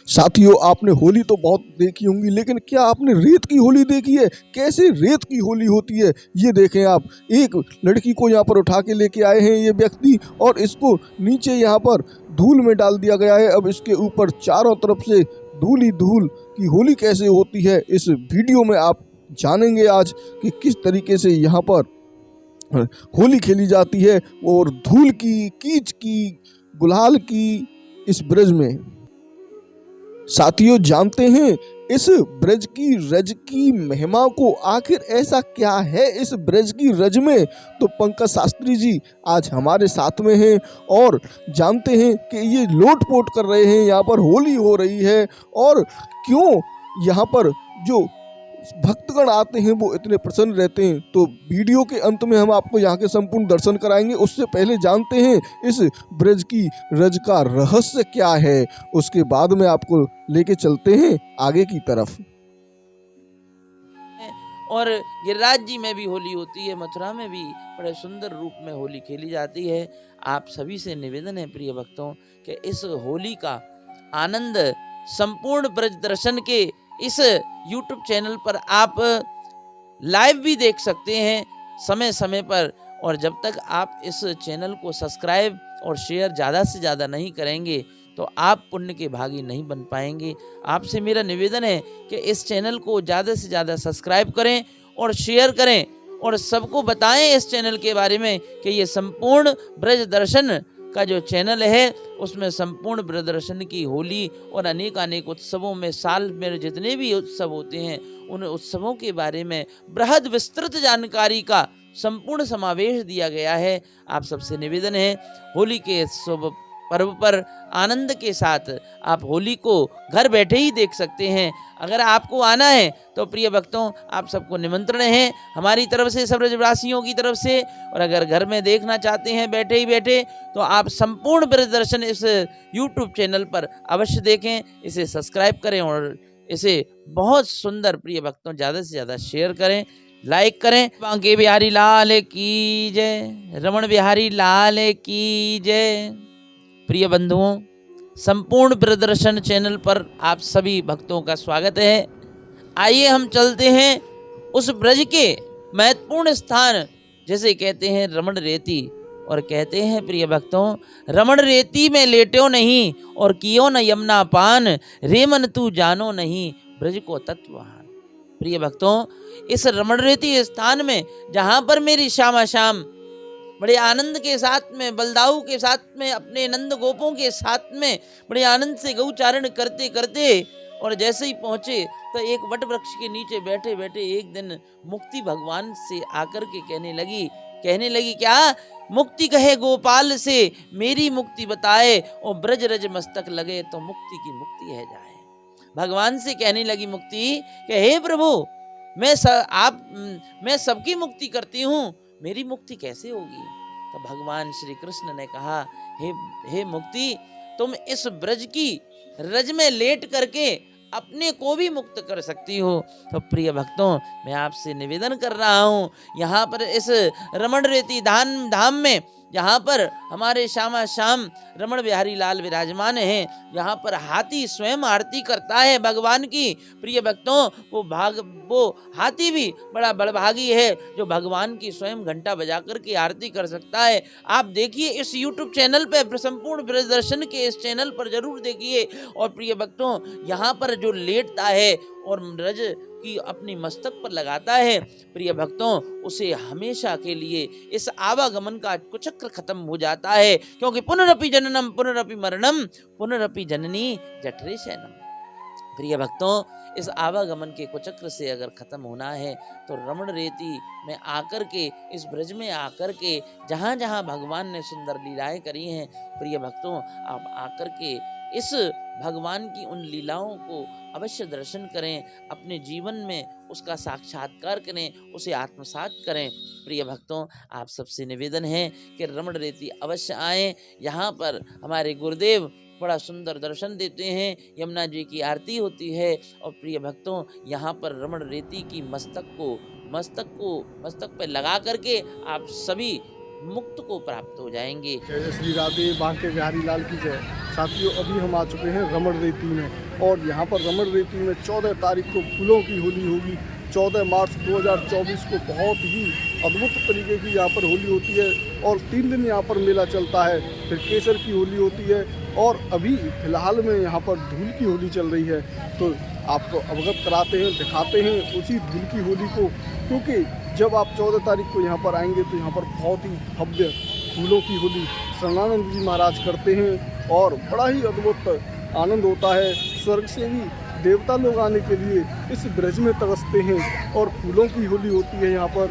साथियों, आपने होली तो बहुत देखी होंगी, लेकिन क्या आपने रेत की होली देखी है? कैसे रेत की होली होती है ये देखें आप। एक लड़की को यहाँ पर उठा के लेके आए हैं ये व्यक्ति, और इसको नीचे यहाँ पर धूल में डाल दिया गया है। अब इसके ऊपर चारों तरफ से धूल ही धूल की होली कैसे होती है, इस वीडियो में आप जानेंगे आज कि किस तरीके से यहाँ पर होली खेली जाती है, और धूल की, कीच की, गुलाल की इस ब्रज में। साथियों, जानते हैं इस ब्रज की रज की महिमा को? आखिर ऐसा क्या है इस ब्रज की रज में? तो पंकज शास्त्री जी आज हमारे साथ में हैं और जानते हैं कि ये लोटपोट कर रहे हैं, यहाँ पर होली हो रही है, और क्यों यहाँ पर जो भक्तगण आते हैं वो इतने प्रसन्न रहते हैं। तो वीडियो के अंत में हम आपको यहाँ के संपूर्ण दर्शन कराएंगे। उससे पहले जानते हैं इस ब्रज की रज का रहस्य क्या है, उसके बाद में आपको लेके चलते हैं आगे की तरफ। और गिरिराज जी में भी होली होती है, मथुरा में भी बड़े सुंदर रूप में होली खेली जाती है। आप सभी से निवेदन है प्रिय भक्तों कि इस होली का आनंद संपूर्ण ब्रज दर्शन के इस YouTube चैनल पर आप लाइव भी देख सकते हैं समय समय पर। और जब तक आप इस चैनल को सब्सक्राइब और शेयर ज़्यादा से ज़्यादा नहीं करेंगे तो आप पुण्य के भागी नहीं बन पाएंगे। आपसे मेरा निवेदन है कि इस चैनल को ज़्यादा से ज़्यादा सब्सक्राइब करें और शेयर करें, और सबको बताएं इस चैनल के बारे में कि ये संपूर्ण ब्रज दर्शन का जो चैनल है उसमें संपूर्ण ब्रज दर्शन की होली और अनेक उत्सवों में, साल में जितने भी उत्सव होते हैं उन उत्सवों के बारे में बृहद विस्तृत जानकारी का संपूर्ण समावेश दिया गया है। आप सबसे निवेदन है होली के शुभ पर्व पर आनंद के साथ आप होली को घर बैठे ही देख सकते हैं। अगर आपको आना है तो प्रिय भक्तों आप सबको निमंत्रण है हमारी तरफ से, सब ब्रजवासियों की तरफ से। और अगर घर में देखना चाहते हैं बैठे ही बैठे तो आप संपूर्ण ब्रज दर्शन इस YouTube चैनल पर अवश्य देखें, इसे सब्सक्राइब करें और इसे बहुत सुंदर प्रिय भक्तों ज़्यादा से ज़्यादा शेयर करें, लाइक करें। बांके बिहारी लाल की जय, रमण बिहारी लाल की जय। प्रिय बंधुओं, संपूर्ण प्रदर्शन चैनल पर आप सभी भक्तों का स्वागत है। आइए हम चलते हैं उस ब्रज के महत्वपूर्ण स्थान, जैसे कहते हैं रमण रेती, और कहते हैं प्रिय भक्तों रमण रेती में लेट्यो नहीं और कियो न यमुना पान, रे मन तू जानो नहीं ब्रज को तत्वहान। प्रिय भक्तों, इस रमण रेती स्थान में जहाँ पर मेरी श्यामा श्याम बड़े आनंद के साथ में, बलदाऊ के साथ में, अपने नंद गोपों के साथ में बड़े आनंद से गौचारण करते करते और जैसे ही पहुंचे तो एक वट वृक्ष के नीचे बैठे बैठे एक दिन मुक्ति भगवान से आकर के कहने लगी क्या? मुक्ति कहे गोपाल से मेरी मुक्ति बताए, और ब्रज रज मस्तक लगे तो मुक्ति की मुक्ति है जाए। भगवान से कहने लगी मुक्ति कि हे प्रभु, मैं सबकी मुक्ति करती हूँ, मेरी मुक्ति कैसे होगी? तो भगवान श्री कृष्ण ने कहा हे मुक्ति, तुम इस ब्रज की रज में लेट करके अपने को भी मुक्त कर सकती हो। तो प्रिय भक्तों, मैं आपसे निवेदन कर रहा हूँ यहाँ पर इस रमण रेती धाम में, यहाँ पर हमारे श्यामा श्याम रमण बिहारी लाल विराजमान हैं। यहाँ पर हाथी स्वयं आरती करता है भगवान की। प्रिय भक्तों, वो हाथी भी बड़ा बड़भागी है जो भगवान की स्वयं घंटा बजा करके आरती कर सकता है। आप देखिए इस YouTube चैनल पे, संपूर्ण ब्रज दर्शन के इस चैनल पर जरूर देखिए। और प्रिय भक्तों, यहाँ पर जो लेटता है और रज की अपनी मस्तक पर लगाता है, प्रिय भक्तों, उसे हमेशा के लिए इस आवागमन का कुचक्र खत्म हो जाता है, क्योंकि पुनरपि जननम पुनरपि मरणम पुनरपि जननी जठरे शयनम। प्रिय भक्तों, इस आवागमन के कुचक्र से अगर खत्म होना है तो रमण रेती में आकर के, इस ब्रज में आकर के जहाँ जहाँ भगवान ने सुंदर लीलाएं करी हैं, प्रिय भक्तों, आप आकर के इस भगवान की उन लीलाओं को अवश्य दर्शन करें, अपने जीवन में उसका साक्षात्कार करें, उसे आत्मसात करें। प्रिय भक्तों, आप सबसे निवेदन है कि रमण रेती अवश्य आएँ। यहाँ पर हमारे गुरुदेव बड़ा सुंदर दर्शन देते हैं, यमुना जी की आरती होती है। और प्रिय भक्तों, यहाँ पर रमण रेती की मस्तक पर लगा करके आप सभी मुक्त को प्राप्त हो जाएंगे। जय श्री राधे, बांके बिहारी लाल की जय। साथियों, अभी हम आ चुके हैं रमण रेती में और यहाँ पर रमण रेती में 14 तारीख को फूलों की होली होगी। 14 मार्च 2024 को बहुत ही अद्भुत तरीके की यहाँ पर होली होती है और 3 दिन यहाँ पर मेला चलता है। फिर केसर की होली होती है और अभी फ़िलहाल में यहाँ पर धूल की होली चल रही है। तो आपको अवगत कराते हैं, दिखाते हैं उसी धूल की होली को, क्योंकि जब आप 14 तारीख को यहाँ पर आएंगे तो यहाँ पर बहुत ही भव्य फूलों की होली शरणानंद जी महाराज करते हैं और बड़ा ही अद्भुत आनंद होता है। स्वर्ग से भी देवता लोग आने के लिए इस ब्रज में तरसते हैं और फूलों की होली होती है। यहाँ पर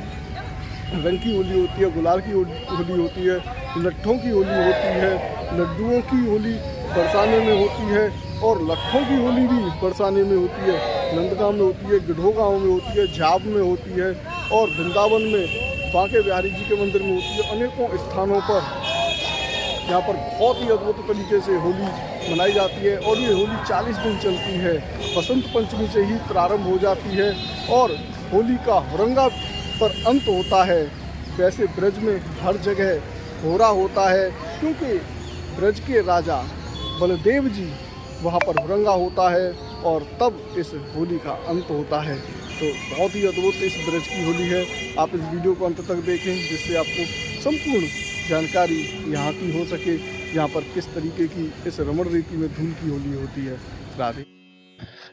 रंग की होली होती है, गुलाल की होली होती है, लट्ठों की होली होती है, लड्डुओं की होली बरसाने में होती है और लट्ठों की होली भी बरसाने में होती है। नंदगांव में होती है, गिढ़ो गाँव में होती है, झाब में होती है और वृंदावन में बांके बिहारी जी के मंदिर में होती है। अनेकों स्थानों पर यहाँ पर बहुत ही अद्भुत तरीके से होली मनाई जाती है और ये होली 40 दिन चलती है। बसंत पंचमी से ही प्रारंभ हो जाती है और होली का हुरंगा पर अंत होता है। वैसे ब्रज में हर जगह होरा होता है, क्योंकि ब्रज के राजा बलदेव जी वहाँ पर हुरंगा होता है और तब इस होली का अंत होता है। तो बहुत ही अद्भुत इस ब्रज की होली है। आप इस वीडियो को अंत तक देखें, जिससे आपको संपूर्ण जानकारी यहाँ की हो सके, यहाँ पर किस तरीके की इस रमण रीति में धूल की होली होती है। राधे।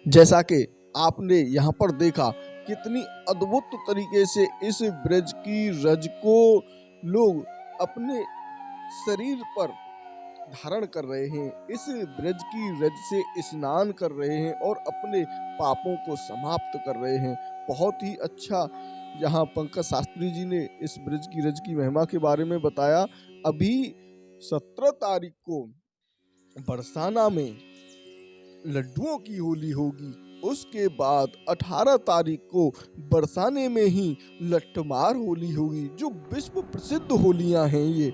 जैसा कि आपने यहाँ पर देखा, कितनी अद्भुत तरीके से इस ब्रज की रज को लोग अपने शरीर पर धारण कर रहे हैं। इस ब्रज की रज से स्नान कर रहे हैं और अपने पापों को समाप्त कर रहे हैं। बहुत ही अच्छा यहाँ पंकज शास्त्री जी ने इस ब्रज की रज की महिमा के बारे में बताया। अभी 17 तारीख को बरसाना में लड्डुओं की होली होगी। उसके बाद 18 तारीख को बरसाने में ही लट्ठमार होली होगी, जो विश्व प्रसिद्ध होलियां हैं ये।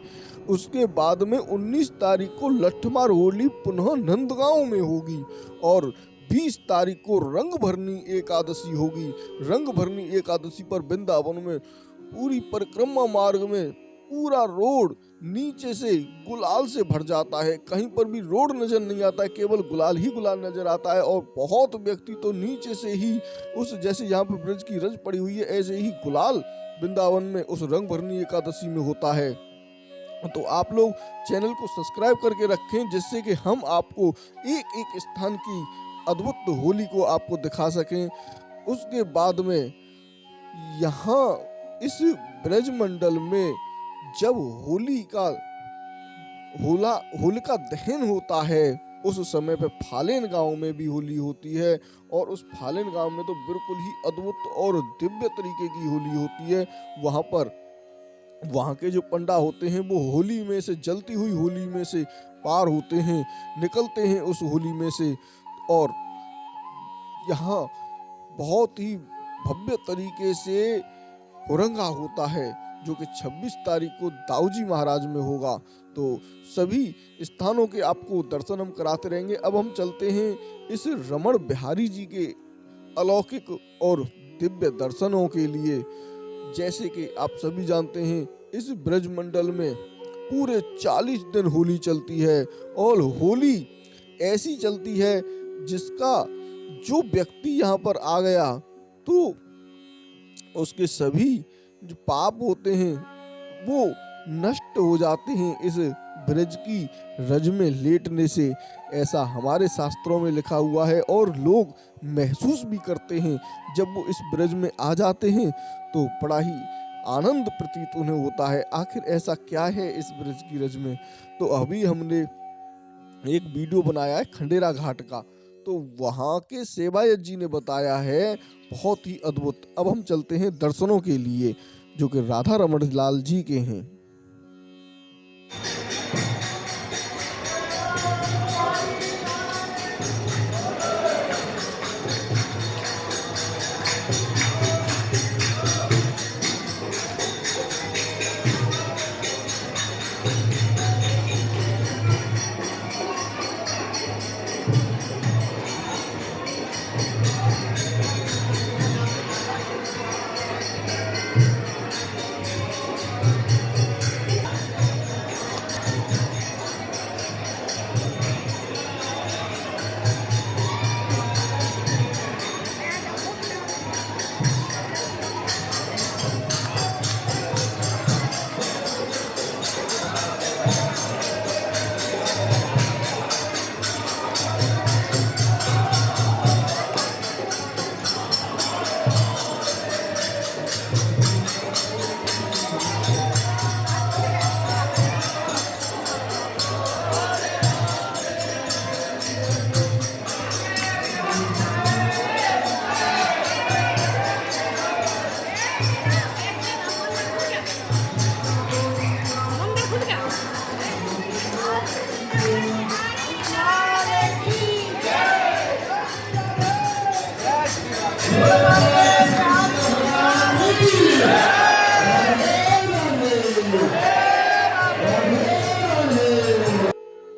उसके बाद में 19 तारीख को लट्ठमार होली पुनः नंदगांव में होगी और 20 तारीख को रंग भरनी एकादशी होगी। रंग भरनी एकादशी पर वृंदावन में पूरी परिक्रमा मार्ग में पूरा रोड नीचे से गुलाल से भर जाता है। कहीं पर भी रोड नजर नहीं आता है, केवल गुलाल ही गुलाल नजर आता है और बहुत व्यक्ति तो नीचे से ही उस, जैसे यहाँ पे ब्रज की रज पड़ी हुई है, ऐसे ही गुलाल वृंदावन में उस रंग भरनी एकादशी में होता है। तो आप लोग चैनल को सब्सक्राइब करके रखें, जिससे कि हम आपको एक एक स्थान की अद्भुत होली को आपको दिखा सकें। उसके बाद में यहाँ इस ब्रज मंडल में जब होलिका दहन होता है, उस समय पे फालेन गांव में भी होली होती है और उस फालेन गांव में तो बिल्कुल ही अद्भुत और दिव्य तरीके की होली होती है। वहाँ पर वहाँ के जो पंडा होते हैं वो होली में से, जलती हुई होली में से पार होते हैं, निकलते हैं उस होली में से। और यहाँ बहुत ही भव्य तरीके से हुरंगा होता है, जो कि 26 तारीख को दाऊजी महाराज में होगा। तो सभी स्थानों के आपको दर्शन हम कराते रहेंगे। अब हम चलते हैं इस रमण बिहारी जी के अलौकिक और दिव्य दर्शनों के लिए। जैसे कि आप सभी जानते हैं, इस ब्रज मंडल में पूरे 40 दिन होली चलती है और होली ऐसी चलती है जिसका जो व्यक्ति यहाँ पर आ गया तो उसके सभी जो पाप होते हैं वो नष्ट हो जाते हैं इस ब्रज की रज में लेटने से। ऐसा हमारे शास्त्रों में लिखा हुआ है और लोग महसूस भी करते हैं। जब वो इस ब्रज में आ जाते हैं तो बड़ा ही आनंद प्रतीत उन्हें होता है। आखिर ऐसा क्या है इस ब्रज की रज में? तो अभी हमने एक वीडियो बनाया है खंडेरा घाट का, तो वहाँ के सेवायत जी ने बताया है, बहुत ही अद्भुत। अब हम चलते हैं दर्शनों के लिए, जो कि राधा रमण लाल जी के हैं।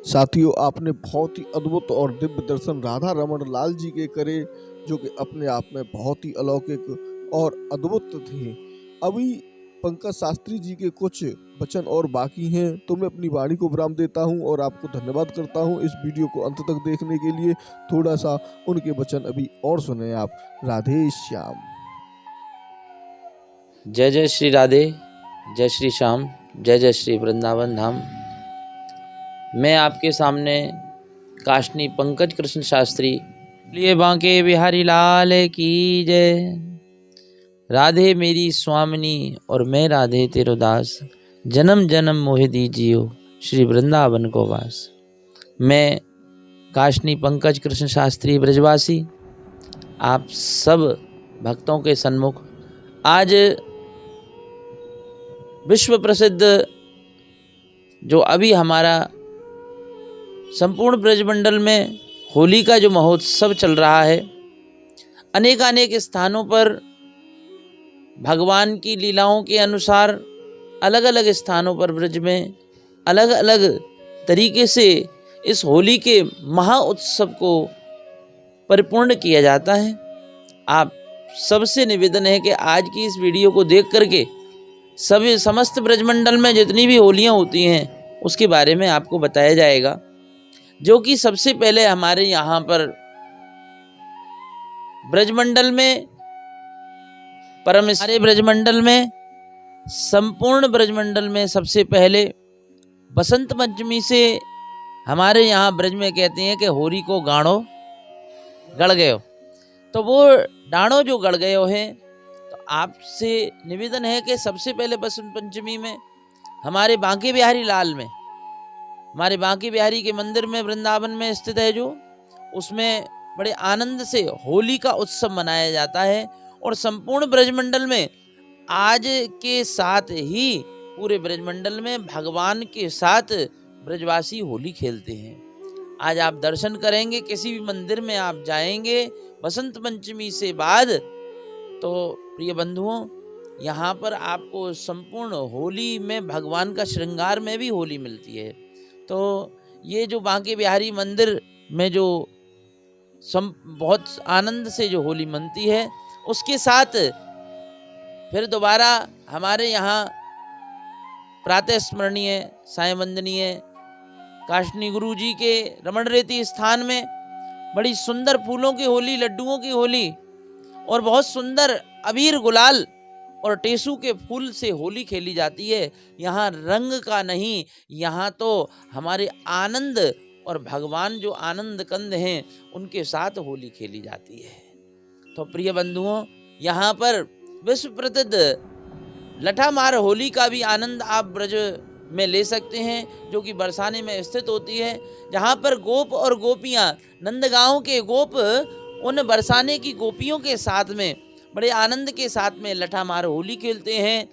साथियों, आपने बहुत ही अद्भुत और दिव्य दर्शन राधा रमण लाल जी के करे, जो कि अपने आप में बहुत ही अलौकिक और अद्भुत थे। अभी पंकज शास्त्री जी के कुछ वचन और बाकी हैं, तो मैं अपनी वाणी को विराम देता हूं और आपको धन्यवाद करता हूं इस वीडियो को अंत तक देखने के लिए। थोड़ा सा उनके वचन अभी और सुने आप। राधे श्याम। जय जय श्री राधे, जय श्री श्याम, जय जय श्री वृंदावन धाम। मैं आपके सामने काशनी पंकज कृष्ण शास्त्री, लिए बांके बिहारी लाल की जय। राधे मेरी स्वामिनी और मैं राधे तेरो दास, जन्म जन्म मोहि दीजियो श्री वृंदावन को वास। मैं काशनी पंकज कृष्ण शास्त्री ब्रजवासी आप सब भक्तों के सन्मुख आज विश्व प्रसिद्ध जो अभी हमारा संपूर्ण ब्रजमंडल में होली का जो महोत्सव चल रहा है, अनेकानेक स्थानों पर भगवान की लीलाओं के अनुसार अलग अलग स्थानों पर ब्रज में अलग अलग तरीके से इस होली के महा उत्सव को परिपूर्ण किया जाता है। आप सबसे निवेदन है कि आज की इस वीडियो को देख करके सभी समस्त ब्रजमंडल में जितनी भी होलियां होती हैं उसके बारे में आपको बताया जाएगा। जो कि सबसे पहले हमारे यहाँ पर ब्रजमंडल में हमारे ब्रजमंडल में संपूर्ण ब्रजमंडल में सबसे पहले बसंत पंचमी से हमारे यहाँ ब्रज में कहते हैं कि होरी को गाणो गड़ गयो। तो वो डाणो जो गड़ गयो है, तो आपसे निवेदन है कि सबसे पहले बसंत पंचमी में हमारे बांके बिहारी लाल में, हमारे बांके बिहारी के मंदिर में वृंदावन में स्थित है, जो उसमें बड़े आनंद से होली का उत्सव मनाया जाता है। और संपूर्ण ब्रजमंडल में आज के साथ ही पूरे ब्रजमंडल में भगवान के साथ ब्रजवासी होली खेलते हैं। आज आप दर्शन करेंगे, किसी भी मंदिर में आप जाएंगे बसंत पंचमी से बाद, तो प्रिय बंधुओं यहाँ पर आपको संपूर्ण होली में भगवान का श्रृंगार में भी होली मिलती है। तो ये जो बांके बिहारी मंदिर में जो बहुत आनंद से जो होली मनती है, उसके साथ फिर दोबारा हमारे यहाँ प्रातः स्मरणीय साय वंदनीय काशनी गुरु जी के रमण रेती स्थान में बड़ी सुंदर फूलों की होली, लड्डुओं की होली और बहुत सुंदर अबीर गुलाल और टेसू के फूल से होली खेली जाती है। यहाँ रंग का नहीं, यहाँ तो हमारे आनंद और भगवान जो आनंद कंद हैं उनके साथ होली खेली जाती है। तो प्रिय बंधुओं, यहाँ पर विश्व प्रसिद्ध लठामार होली का भी आनंद आप ब्रज में ले सकते हैं, जो कि बरसाने में स्थित होती है, जहाँ पर गोप और गोपियाँ, नंदगांव के गोप उन बरसाने की गोपियों के साथ में बड़े आनंद के साथ में लठामार होली खेलते हैं।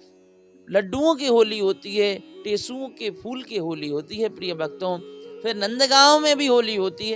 लड्डुओं की होली होती है, टेसुओं के फूल की होली होती है प्रिय भक्तों। फिर नंदगांव में भी होली होती है।